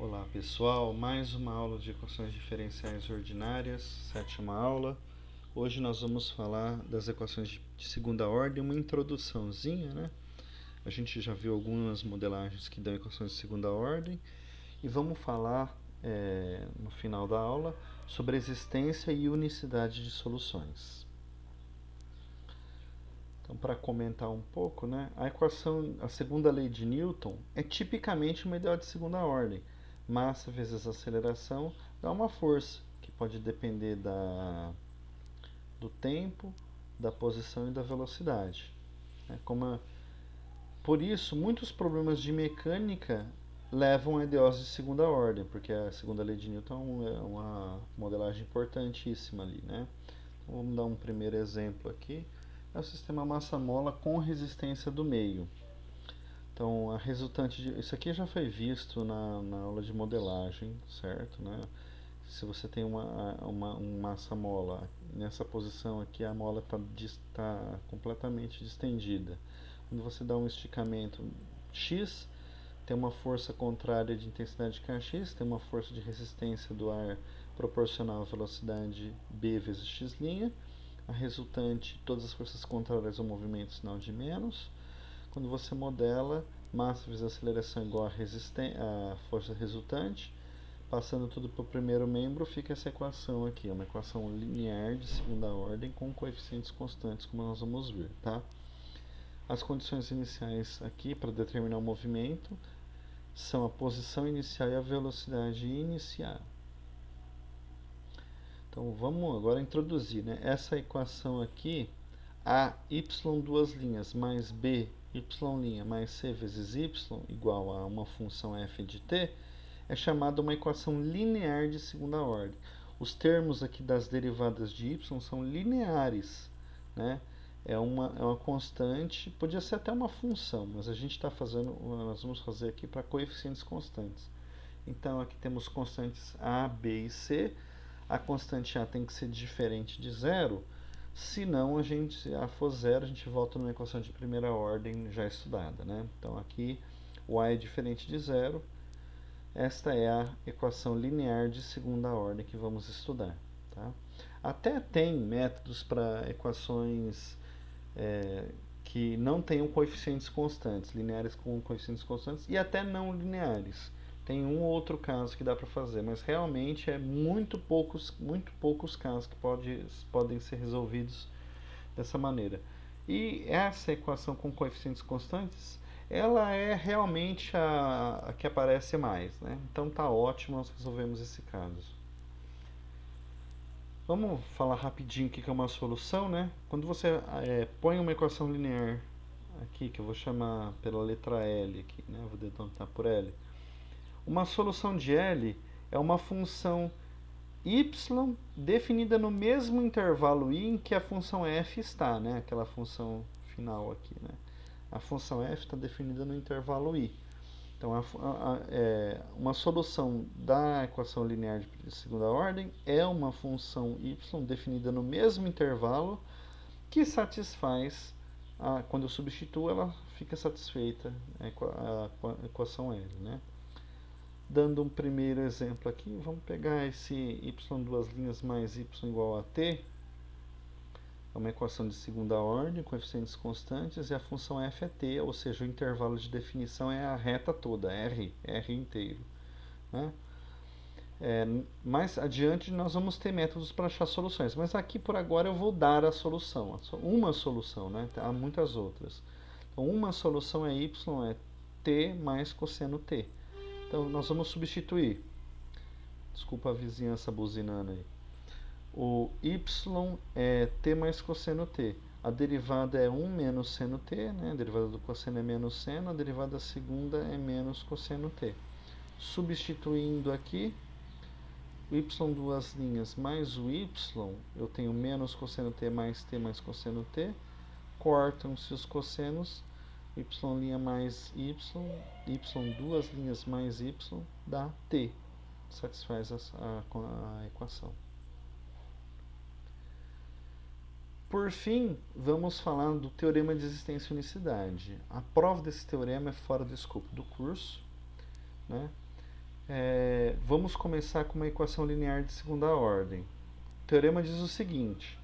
Olá pessoal, mais uma aula de equações diferenciais ordinárias, sétima aula. Hoje nós vamos falar das equações de segunda ordem, uma introduçãozinha, né? A gente já viu algumas modelagens que dão equações de segunda ordem e vamos falar no final da aula sobre a existência e unicidade de soluções. Então, para comentar um pouco, né, a segunda lei de Newton é tipicamente uma ideal de segunda ordem. Massa vezes aceleração dá uma força, que pode depender do tempo, da posição e da velocidade. Por isso, muitos problemas de mecânica levam a EDOs de segunda ordem, porque a segunda lei de Newton é uma modelagem importantíssima ali, né? Então, vamos dar um primeiro exemplo aqui. É o sistema massa-mola com resistência do meio. Então, a resultante isso aqui já foi visto na aula de modelagem, certo? Né? Se você tem um massa-mola nessa posição aqui, a mola está completamente distendida. Quando você dá um esticamento X, tem uma força contrária de intensidade de Kx, tem uma força de resistência do ar proporcional à velocidade B vezes x'. A resultante, todas as forças contrárias ao movimento, sinal de menos. Quando você modela, massa vezes aceleração igual a força resultante, passando tudo para o primeiro membro, fica essa equação aqui, uma equação linear de segunda ordem com coeficientes constantes, como nós vamos ver, tá? As condições iniciais aqui para determinar o movimento são a posição inicial e a velocidade inicial. Então vamos agora introduzir, né? Essa equação aqui, a y duas linhas mais b y' mais c vezes y igual a uma função f de t, é chamada uma equação linear de segunda ordem. Os termos aqui das derivadas de y são lineares, né? É uma constante, podia ser até uma função, mas a gente está fazendo, nós vamos fazer aqui para coeficientes constantes. Então aqui temos constantes a, b e c. A constante a tem que ser diferente de zero, senão se a for zero, a gente volta numa equação de primeira ordem já estudada, né? Então aqui o a é diferente de zero. Esta é a equação linear de segunda ordem que vamos estudar. Tá? Até tem métodos para equações que não tenham coeficientes constantes, lineares com coeficientes constantes, e até não lineares. Tem um ou outro caso que dá para fazer, mas realmente é muito poucos casos que podem ser resolvidos dessa maneira. E essa equação com coeficientes constantes, ela é realmente a que aparece mais, né? Então tá ótimo, nós resolvemos esse caso. Vamos falar rapidinho o que é uma solução, né? Quando você põe uma equação linear aqui, que eu vou chamar pela letra L aqui, né? Vou denotar por L. Uma solução de L é uma função y definida no mesmo intervalo i em que a função f está, né? Aquela função final aqui, né? A função f está definida no intervalo i. Então, uma solução da equação linear de segunda ordem é uma função y definida no mesmo intervalo que satisfaz, quando eu substituo, ela fica satisfeita a equação L, né? Dando um primeiro exemplo aqui, vamos pegar esse y duas linhas mais y igual a t, é uma equação de segunda ordem, coeficientes constantes, e a função f é t, ou seja, o intervalo de definição é a reta toda, r inteiro. Né? Mais adiante nós vamos ter métodos para achar soluções, mas aqui por agora eu vou dar a solução, uma solução, né? Há muitas outras. Então, uma solução é y é t mais cosseno t. Então nós vamos substituir. Desculpa a vizinhança buzinando aí. O y é t mais cosseno t. A derivada é 1 menos seno t, né? A derivada do cosseno é menos seno, a derivada segunda é menos cosseno t. Substituindo aqui, o y duas linhas mais o y, eu tenho menos cosseno t mais cosseno t, cortam-se os cossenos, y' mais y duas linhas mais y dá t, satisfaz a equação. Por fim, vamos falar do teorema de existência e unicidade. A prova desse teorema é fora do escopo do curso, né? Vamos começar com uma equação linear de segunda ordem. O teorema diz o seguinte: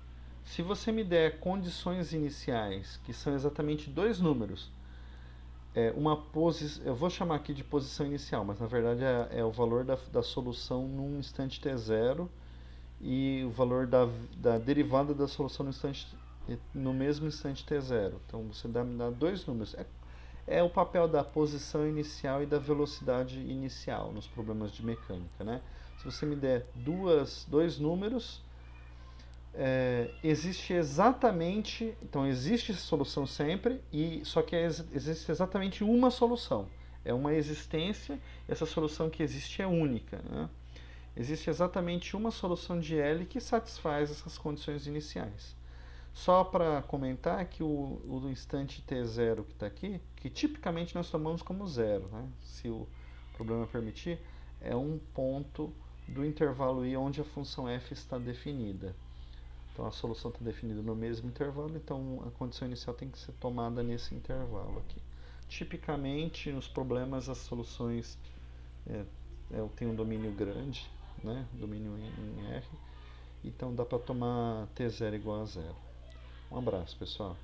se você me der condições iniciais, que são exatamente dois números, eu vou chamar aqui de posição inicial, mas na verdade é o valor da solução num instante t0 e o valor da derivada da solução no mesmo instante t0. Então você me dá dois números. É o papel da posição inicial e da velocidade inicial nos problemas de mecânica, né? Se você me der dois números, existe exatamente, então existe solução sempre, só que existe exatamente uma solução. É uma existência, essa solução que existe é única, né? Existe exatamente uma solução de L que satisfaz essas condições iniciais. Só para comentar que o instante t0 que está aqui, que tipicamente nós tomamos como zero, né? Se o problema permitir, é um ponto do intervalo i onde a função f está definida. Então a solução está definida no mesmo intervalo, então a condição inicial tem que ser tomada nesse intervalo aqui. Tipicamente, nos problemas, as soluções têm um domínio grande, né? Domínio em R, então dá para tomar t0 igual a zero. Um abraço, pessoal.